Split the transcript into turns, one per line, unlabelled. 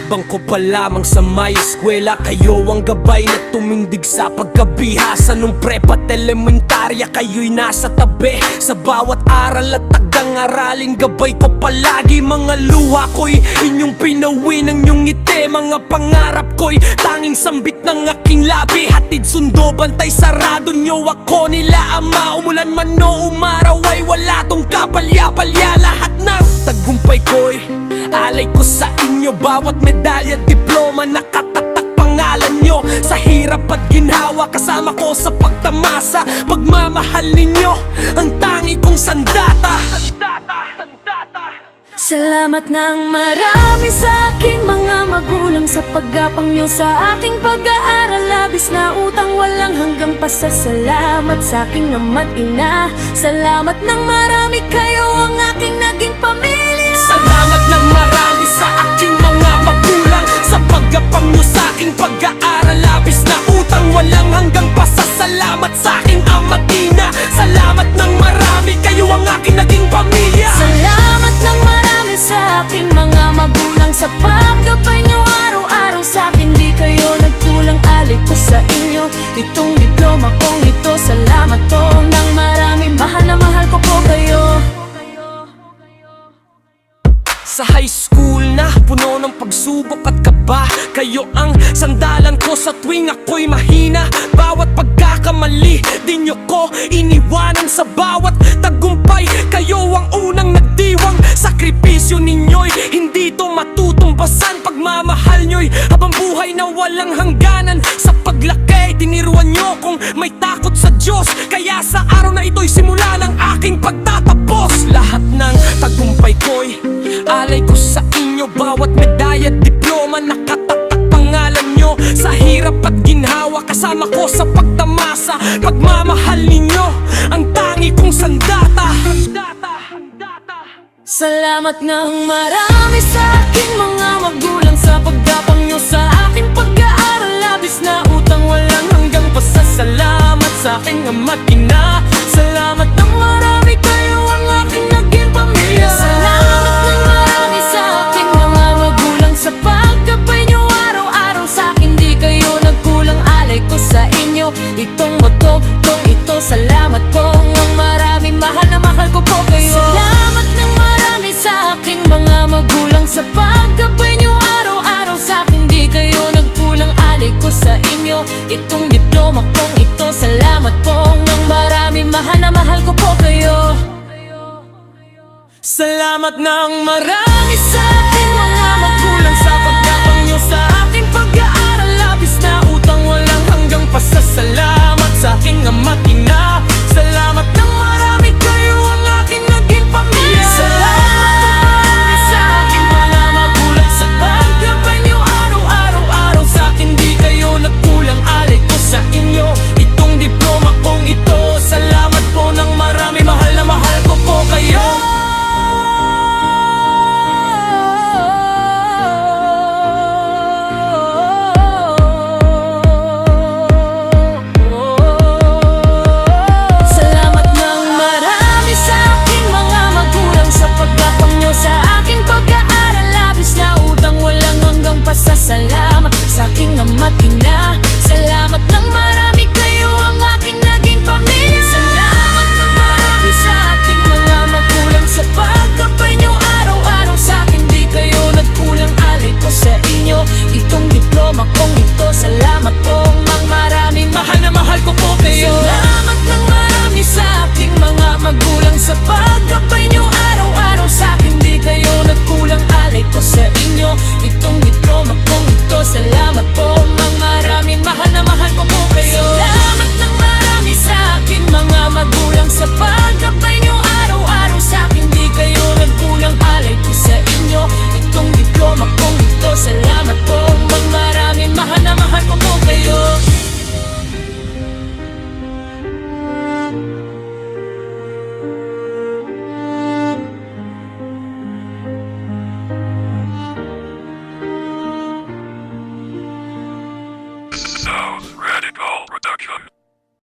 Hakbang ko pa lamang sa may eskwela, kayo ang gabay na tumindig sa pagkabihasa. Nung prepa't elementarya, kayo'y nasa tabi sa bawat aral at tagang aralin. Gabay ko palagi, mga luha ko'y inyong pinawi ng inyong ngiti. Mga pangarap ko'y tanging sambit ng aking labi. Hatid sundo, bantay sarado nyo ako nila ama. Umulan man o umaraw ay wala tong kapalya-palya. Lahat ng tagumpay ko'y alay ko sa inyo. Bawat medalya, diploma, nakatatak pangalan nyo. Sa hirap at ginhawa, kasama ko sa pagtamasa. Pagmamahal ninyo, ang tangi kong sandata.
Salamat ng marami sa aking mga magulang, sa paggapang nyo sa aking pag-aaral. Labis na utang, walang hanggang pasasalamat sa aking ama't ina. Salamat ng marami, kayo ang aking naging pamilya.
Salamat ng marami sa aking mga magulang, sa paggapang nyo sa aking pag-aaral. Labis na utang, walang hanggang pasasalamat sa aking ama't ina. Salamat ng marami, kayo ang aking naging pamilya.
Salamat ng marami sa aking mga magulang, sa paggabay nyo araw-araw sa akin. Di kayo nagkulang, alay ko sa inyo itong diploma kong ito. Salamat po ng marami, mahal na mahal ko po kayo.
Sa high school na puno ng pagsubok at kaba, kayo ang sandalan ko sa tuwing ako'y mahina. Bawat pagkakamali, di nyo ko iniwanan. Sa bawat tagumpay, kayo ang unang nagdiwang. Sakripisyo ninyo'y hindi to matutumbasan. Pagmamahal nyo'y habang buhay na walang hangganan. Sa paglaki, tiniruan nyo kung may takot sa Diyos. Kaya sa araw na ito'y simula ng aking pagtatapos. Lahat ng tagumpay ko'y alay ko sa inyo. Bawat medalya, diploma, nakatatak pangalan nyo. Sa hirap at ginhawa, kasama ko sa pagtamasa. Pagmamahal ninyo, ang tangi kong sandata.
Salamat ng marami sa aking mga magulang, sa paggapang nyo sa aking pag-aaral. Labis na utang, walang hanggang pasasalamat sa aking ama't ina. Salamat ng marami, kayo ang aking naging pamilya. Salamat ng marami sa aking mga magulang, sa paggabay nyo araw-araw sa akin. Di kayo nagkulang, alay ko sa inyo itong moto kong ito. Salamat po ng marami, mahal na mahal ko po kayo. Salamat ng marami sa aking mga magulang, sa paggabay nyo araw-araw sa akin. Di kayo nagkulang, alay ko sa inyo itong diploma kong ito. Salamat po ng marami, mahal na mahal ko po kayo.
Salamat ng marami sa